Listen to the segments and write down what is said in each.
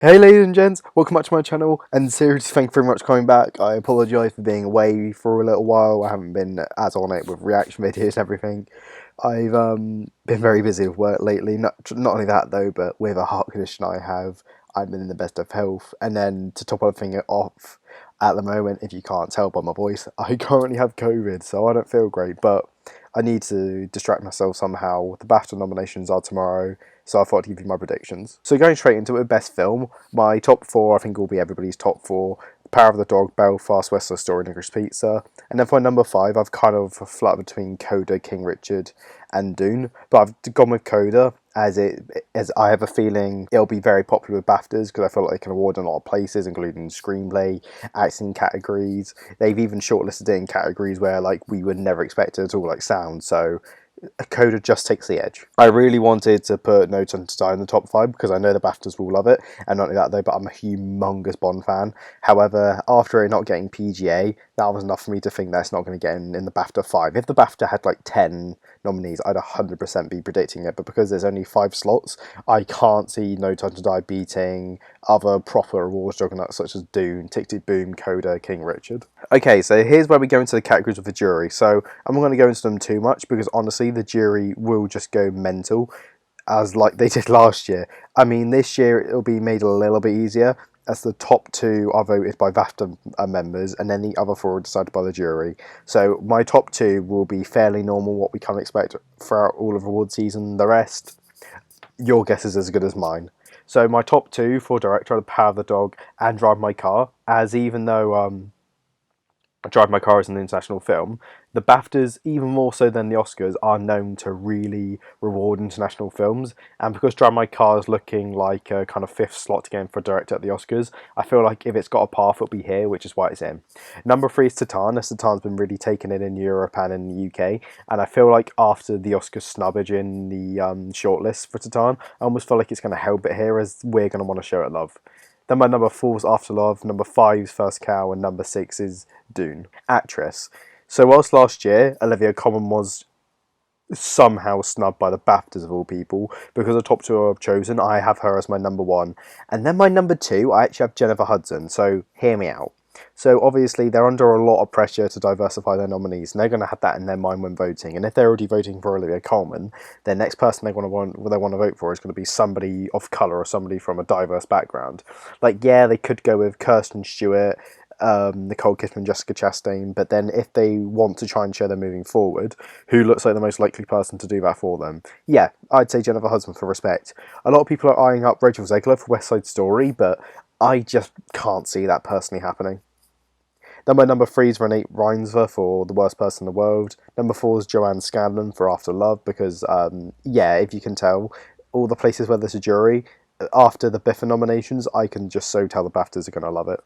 Hey ladies and gents, welcome back to my channel, and seriously thank you very much for coming back. I apologise for being away for a little while. I haven't been as on it with reaction videos and everything. I've been very busy with work lately, not only that though, but with a heart condition I have, I'm in the best of health. And then to top everything off, at the moment, if you can't tell by my voice, I currently have COVID, so I don't feel great, but I need to distract myself somehow. The BAFTA nominations are tomorrow, so I thought I'd give you my predictions. So going straight into it, best film, my top four I think will be everybody's top four. Power of the Dog, Belfast, West Side Story, and English Pizza. And then for my number five, I've kind of fluttered between Coda, King Richard, and Dune. But I've gone with Coda as I have a feeling it'll be very popular with BAFTAs because I feel like they can award in a lot of places, including screenplay, acting categories. They've even shortlisted it in categories where like we would never expect it at all, like sound. So Coda just takes the edge. I really wanted to put No Time to Die in the top five because I know the BAFTAs will love it, and not only that though, but I'm a humongous Bond fan. However, after it not getting PGA, that was enough for me to think that it's not going to get in the BAFTA 5. If the BAFTA had like 10 nominees, I'd 100% be predicting it, but because there's only 5 slots, I can't see No Time to Die beating other proper awards juggernauts such as Dune, Tick Tick Boom, Coda, King Richard. Okay, so here's where we go into the categories of the jury. So I'm not going to go into them too much because honestly, the jury will just go mental as like they did last year. I mean, this year it'll be made a little bit easier as the top 2 are voted by BAFTA members and then the other 4 are decided by the jury. So my top 2 will be fairly normal, what we can expect throughout all of award season. The rest, your guess is as good as mine. So my top 2 for director are The Power of the Dog and Drive My Car, as even though Drive My Car is an international film, the BAFTAs, even more so than the Oscars, are known to really reward international films. And because Drive My Car is looking like a kind of 5th slot to get in for director at the Oscars, I feel like if it's got a path, it'll be here, which is why it's in. Number 3 is Titan, as Titan's been really taking it in Europe and in the UK. And I feel like after the Oscar snubbage in the shortlist for Titan, I almost feel like it's going to help it here, as we're going to want to show it love. Then my number 4 is After Love, number 5 is First Cow, and number 6 is Dune. Actress. So whilst last year Olivia Colman was somehow snubbed by the BAFTAs of all people, because the top 2 I've chosen, I have her as my number 1. And then my number 2, I actually have Jennifer Hudson, so hear me out. So obviously they're under a lot of pressure to diversify their nominees, and they're going to have that in their mind when voting. And if they're already voting for Olivia Colman, the next person they want to vote for is going to be somebody of colour or somebody from a diverse background. Like, yeah, they could go with Kirsten Stewart, Nicole Kidman, Jessica Chastain, but then if they want to try and show them moving forward, who looks like the most likely person to do that for them? Yeah, I'd say Jennifer Hudson for respect. A lot of people are eyeing up Rachel Zegler for West Side Story, but I just can't see that personally happening. Then my number 3 is Renee Reinsver for The Worst Person in the World. Number 4 is Joanne Scanlon for After Love, because, yeah, if you can tell, all the places where there's a jury, after the BIFA nominations, I can just so tell the BAFTAs are going to love it.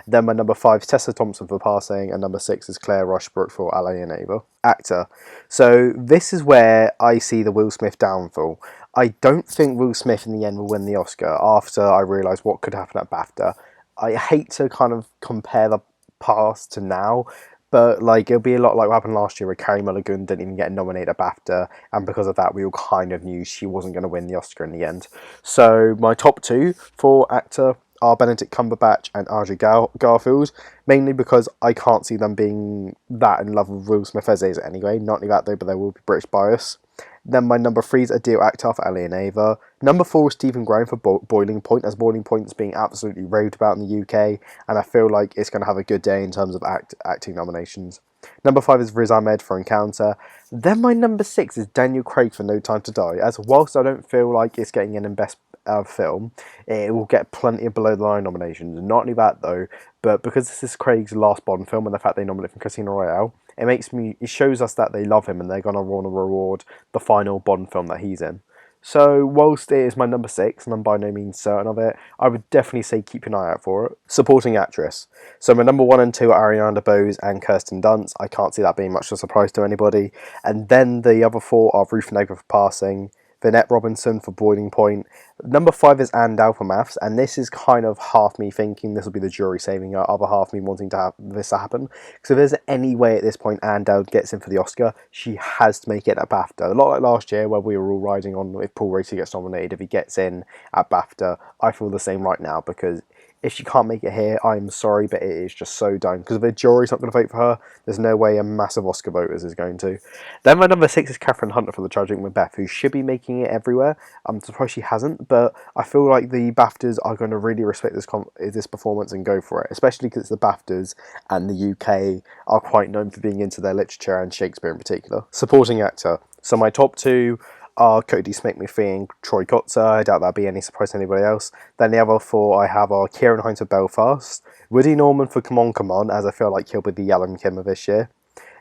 Then my number 5 is Tessa Thompson for Passing, and number 6 is Claire Rushbrook for Ally and Ava. Actor. So this is where I see the Will Smith downfall. I don't think Will Smith in the end will win the Oscar after I realise what could happen at BAFTA. I hate to kind of compare the past to now, but like it'll be a lot like what happened last year where Carey Mulligan didn't even get nominated at BAFTA, and because of that we all kind of knew she wasn't going to win the Oscar in the end. So my top 2 for actor are Benedict Cumberbatch and Andrew Garfield, mainly because I can't see them being that in love with Will Smith as is anyway. Not only that though, but there will be British bias. Then my number 3 is Adil Akhtar for Ellie and Ava. Number 4 is Stephen Graham for Boiling Point, as Boiling Point is being absolutely raved about in the UK, and I feel like it's going to have a good day in terms of acting nominations. Number 5 is Riz Ahmed for Encounter. Then my number 6 is Daniel Craig for No Time to Die, as whilst I don't feel like it's getting in Best film, it will get plenty of below the line nominations. Not only that though, but because this is Craig's last Bond film and the fact they nominate from Casino Royale, it shows us that they love him and they're going to want to reward the final Bond film that he's in. So whilst it is my number 6, and I'm by no means certain of it, I would definitely say keep an eye out for it. Supporting actress. So my number 1 and 2 are Ariana DeBose and Kirsten Dunst. I can't see that being much of a surprise to anybody. And then the other 4 are Ruth Negga for Passing, Vinette Robinson for Boiling Point, Number 5 is And Alpha Maths, and this is kind of half me thinking this will be the jury saving her, other half me wanting to have this to happen. Because if there's any way at this point Andel gets in for the Oscar, she has to make it at BAFTA. A lot like last year where we were all riding on if Paul Raci gets nominated, if he gets in at BAFTA, I feel the same right now, because if she can't make it here, I'm sorry, but it is just so done. Because if the jury's not going to vote for her, there's no way a massive Oscar voters is going to. Then my number 6 is Catherine Hunter for The Tragic Macbeth, who should be making it everywhere. I'm surprised she hasn't, but I feel like the BAFTAs are going to really respect this performance and go for it, especially because it's the BAFTAs and the UK are quite known for being into their literature and Shakespeare in particular. Supporting actor. So my top 2 are Cody Smith-McPhee and Troy Kotzer. I doubt that'll be any surprise to anybody else. Then the other 4 I have are Kieran Hines for Belfast, Woody Norman for Come On, Come On, as I feel like he'll be the Alan Kim of this year.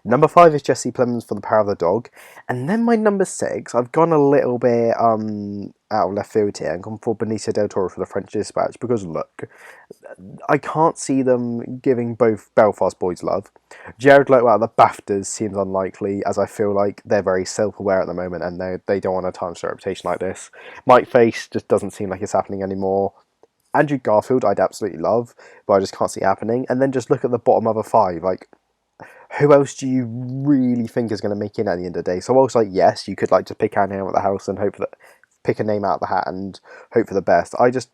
Number 5 is Jesse Plemons for The Power of the Dog. And then my number 6, I've gone a little bit out of left field here and gone for Benicio del Toro for The French Dispatch, because look, I can't see them giving both Belfast boys love. Jared Leto at the BAFTAs seems unlikely, as I feel like they're very self-aware at the moment and they don't want to tarnish their reputation like this. Mike Face just doesn't seem like it's happening anymore. Andrew Garfield I'd absolutely love, but I just can't see it happening. And then just look at the bottom of a 5, like, who else do you really think is going to make it at the end of the day? So I was like, yes, you could like just pick a name out of the house and hope that, pick a name out of the hat and hope for the best. I just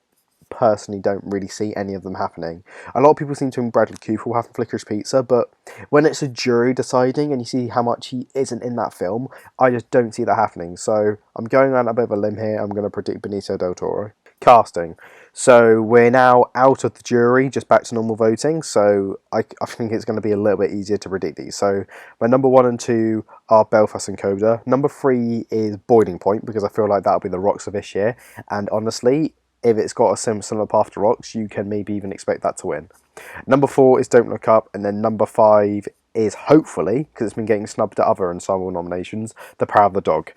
personally don't really see any of them happening. A lot of people seem to think Bradley Cooper will have Licorice Pizza, but when it's a jury deciding and you see how much he isn't in that film, I just don't see that happening. So I'm going on a bit of a limb here. I'm going to predict Benicio del Toro. Casting. So we're now out of the jury, just back to normal voting. So I think it's going to be a little bit easier to predict these. So my number 1 and 2 are Belfast and Coda. Number 3 is Boiling Point, because I feel like that'll be the Rocks of this year. And honestly, if it's got a similar path to Rocks, you can maybe even expect that to win. Number 4 is Don't Look Up, and then number 5 is, hopefully, because it's been getting snubbed at other ensemble nominations, The Power of the Dog.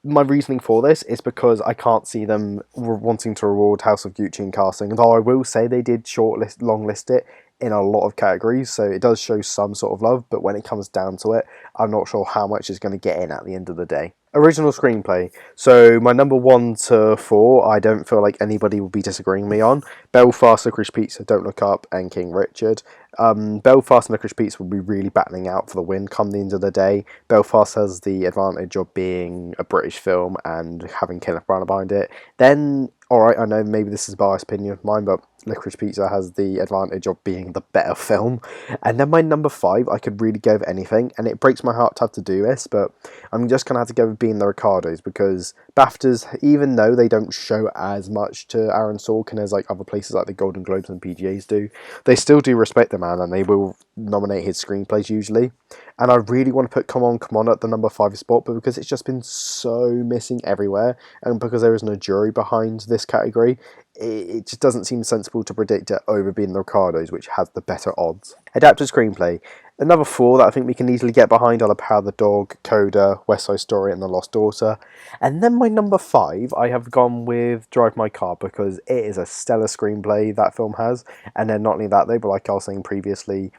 My reasoning for this is because I can't see them wanting to reward House of Gucci in casting, though I will say they did longlist it in a lot of categories, so it does show some sort of love, but when it comes down to it, I'm not sure how much is going to get in at the end of the day. Original screenplay. So my number 1 to 4, I don't feel like anybody will be disagreeing me on. Belfast, Licorice Pizza, Don't Look Up, and King Richard. Belfast and Licorice Pizza will be really battling out for the win come the end of the day. Belfast has the advantage of being a British film and having Kenneth Branagh behind it. Then, alright, I know maybe this is a biased opinion of mine, but Licorice Pizza has the advantage of being the better film. And then my number 5, I could really go with anything, and it breaks my heart to have to do this, but I'm just going to have to go with being the Ricardos, because BAFTAs, even though they don't show as much to Aaron Sorkin as like other places like the Golden Globes and PGAs do, they still do respect the man, and they will nominate his screenplays usually. And I really want to put Come On, Come On at the number 5 spot, but because it's just been so missing everywhere, and because there isn't a jury behind this category, it just doesn't seem sensible to predict it over being the Ricardos, which has the better odds. Adapted screenplay. Another 4 that I think we can easily get behind are The Power of the Dog, Coda, West Side Story, and The Lost Daughter. And then my number 5, I have gone with Drive My Car, because it is a stellar screenplay that film has. And then not only that though, but like I was saying previously,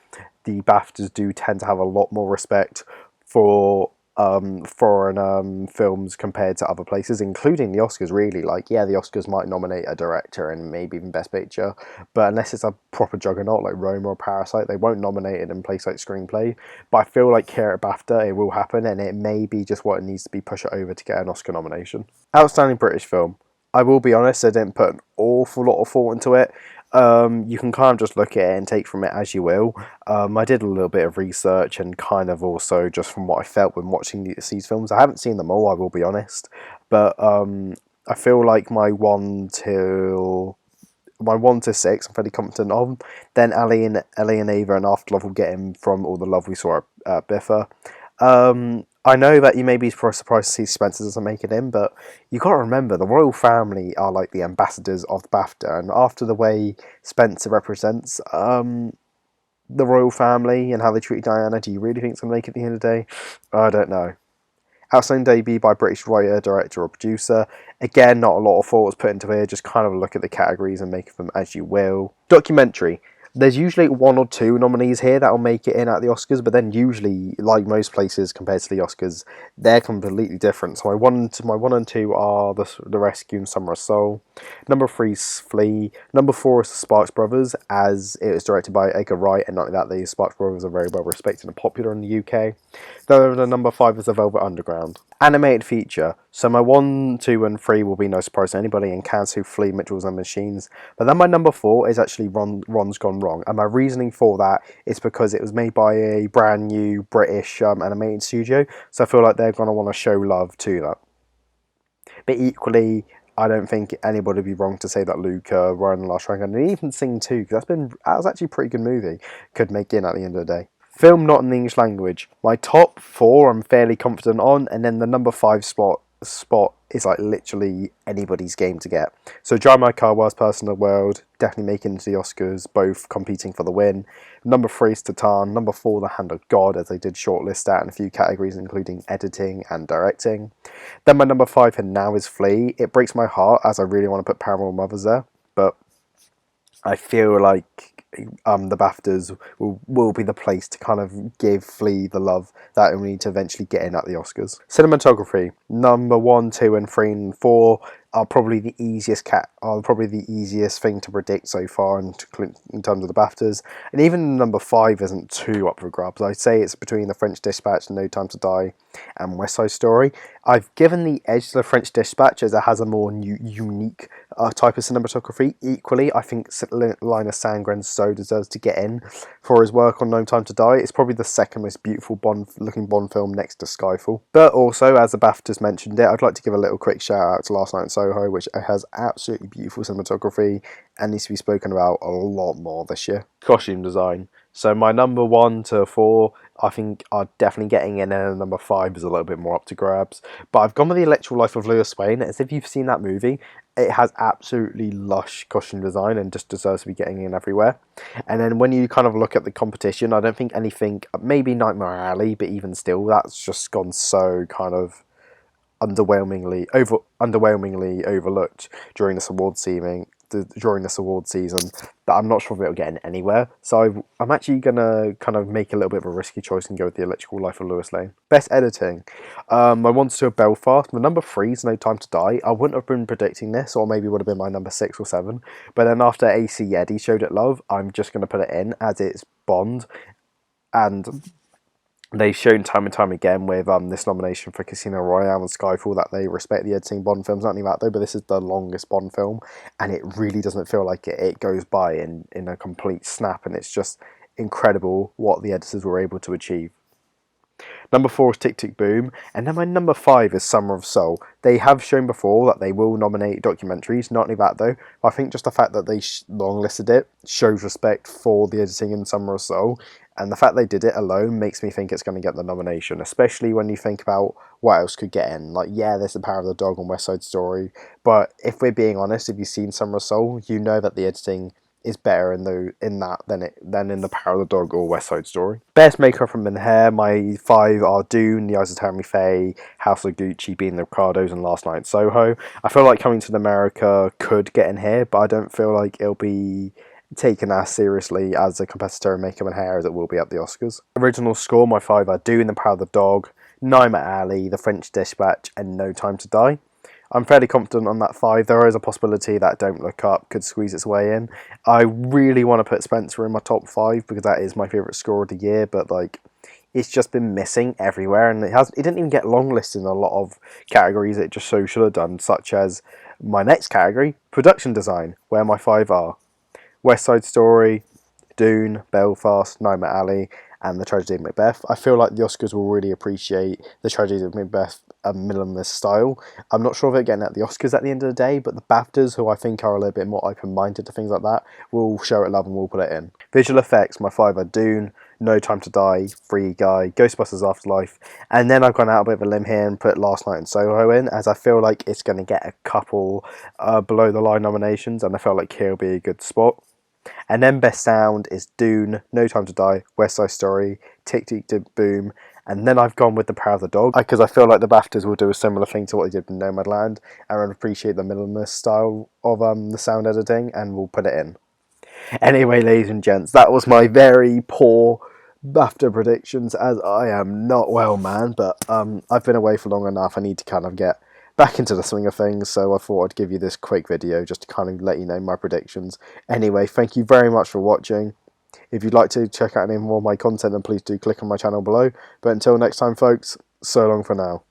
the BAFTAs do tend to have a lot more respect for foreign films compared to other places, including the Oscars, really. Like, yeah, the Oscars might nominate a director and maybe even Best Picture, but unless it's a proper juggernaut like Roma or Parasite, they won't nominate it in place like Screenplay. But I feel like here at BAFTA it will happen, and it may be just what it needs to be, push it over to get an Oscar nomination. Outstanding British film. I will be honest, I didn't put an awful lot of thought into it. You can kind of just look at it and take from it as you will. I did a little bit of research and kind of also just from what I felt when watching these films. I haven't seen them all, I will be honest, but I feel like my 1 to 6 I'm fairly confident of. Then Ellie and Ava and Afterlove will get him from All the Love We Saw at Biffa. I know that you may be surprised to see Spencer doesn't make it in, but you got to remember the royal family are like the ambassadors of the BAFTA, and after the way Spencer represents the royal family and how they treat Diana, do you really think it's going to make it at the end of the day? I don't know. Outstanding debut by British writer, director or producer. Again, not a lot of thought was put into it, just kind of look at the categories and make of them as you will. Documentary. There's usually one or two nominees here that'll make it in at the Oscars, but then usually, like most places compared to the Oscars, they're completely different. So my one and two are the Rescue and Summer of Soul. Number three is Flea. Number four is the Sparks Brothers, as it was directed by Edgar Wright, and not only that, the Sparks Brothers are very well respected and popular in the UK. Though the number five is the Velvet Underground. Animated feature. So my 1, 2 and 3 will be no surprise to anybody, and Cats Who Flee, Mitchells and Machines. But then my number 4 is actually Ron's Gone Wrong. And my reasoning for that is because it was made by a brand new British animated studio. So I feel like they're going to want to show love to that. But equally, I don't think anybody would be wrong to say that Luca, Ryan the Last Dragon, and even Sing 2, because that was actually a pretty good movie, could make in at the end of the day. Film not in the English language. My top 4 I'm fairly confident on, and then the number 5 spot is like literally anybody's game to get. So Drive My Car, Worst Person in the World, definitely making it to the Oscars, both competing for the win. Number 3 is Titan. Number 4, The Hand of God, as they did shortlist that in a few categories, including editing and directing. Then my number 5 and now is Flea. It breaks my heart, as I really want to put Paranormal Mothers there, but I feel like the BAFTAs will be the place to kind of give Flea the love that it will need to eventually get in at the Oscars. Cinematography, number 1, 2 and 3 and 4 are probably the easiest thing to predict so far in terms of the BAFTAs, and even number 5 isn't too up for grabs. I'd say it's between The French Dispatch, No Time to Die, and West Side Story. I've given the edge to The French Dispatch as it has a more unique type of cinematography. Equally, I think Linus Sandgren so deserves to get in for his work on No Time to Die. It's probably the second most beautiful looking Bond film next to Skyfall. But also, as the BAFTAs mentioned it, I'd like to give a little quick shout out to Last Night in Soho, which has absolutely beautiful cinematography and needs to be spoken about a lot more this year. Costume design. So my number 1 to 4, I think, are definitely getting in, and number 5 is a little bit more up to grabs. But I've gone with The Electrical Life of Lewis Wayne, as if you've seen that movie, it has absolutely lush costume design and just deserves to be getting in everywhere. And then when you kind of look at the competition, I don't think anything, maybe Nightmare Alley, but even still, that's just gone so kind of underwhelmingly overlooked during this award season that I'm not sure if it'll get in anywhere. So I'm actually gonna kind of make a little bit of a risky choice and go with The Electrical Life of Lewis Lane. Best editing. I wanted to Belfast. My number 3 is No Time to Die. I wouldn't have been predicting this, or maybe it would have been my number 6 or 7. But then after AC Eddie showed it love, I'm just gonna put it in as it's Bond, and they've shown time and time again with this nomination for Casino Royale and Skyfall that they respect the editing Bond films. Not only that though, but this is the longest Bond film, and it really doesn't feel like it goes by in a complete snap, and it's just incredible what the editors were able to achieve. Number 4 is Tick Tick Boom, and then my number 5 is Summer of Soul. They have shown before that they will nominate documentaries. Not only that though, I think just the fact that they longlisted it shows respect for the editing in Summer of Soul, and the fact they did it alone makes me think it's going to get the nomination, especially when you think about what else could get in. Like, yeah, there's The Power of the Dog and West Side Story, but if we're being honest, if you've seen Summer of Soul, you know that the editing is better in that than in The Power of the Dog or West Side Story. Best makeup and hair, my 5 are Dune, The Eyes of Tammy Faye, House of Gucci, Being the Ricardos, and Last Night in Soho. I feel like Coming to America could get in here, but I don't feel like it'll be taken as seriously as a competitor in makeup and hair as it will be at the Oscars. Original score, my 5 are Dune, The Power of the Dog, Nightmare Alley, The French Dispatch, and No Time to Die. I'm fairly confident on that 5. There is a possibility that Don't Look Up could squeeze its way in. I really want to put Spencer in my top 5 because that is my favourite score of the year, but like, it's just been missing everywhere, and it didn't even get longlisted in a lot of categories it just so should have done, such as my next category, production design, where my 5 are West Side Story, Dune, Belfast, Nightmare Alley, and The Tragedy of Macbeth. I feel like the Oscars will really appreciate The Tragedy of Macbeth, a minimalist style. I'm not sure if they're getting at the Oscars at the end of the day, but the BAFTAs, who I think are a little bit more open-minded to things like that, will show it love and will put it in. Visual effects, my 5 are Dune, No Time to Die, Free Guy, Ghostbusters Afterlife, and then I've gone out a bit of a limb here and put Last Night in Soho in, as I feel like it's going to get a couple below-the-line nominations, and I felt like here will be a good spot. And then best sound is Dune, No Time to Die, West Side Story, Tick Tick Boom, and then I've gone with The Power of the Dog because I feel like the BAFTAs will do a similar thing to what they did with Nomadland and appreciate the minimalist style of the sound editing and will put it in. Anyway, ladies and gents, that was my very poor BAFTA predictions, as I am not well, man. But I've been away for long enough. I need to kind of get back into the swing of things, so I thought I'd give you this quick video just to kind of let you know my predictions. Anyway, thank you very much for watching. If you'd like to check out any more of my content, then please do click on my channel below. But until next time, folks, so long for now.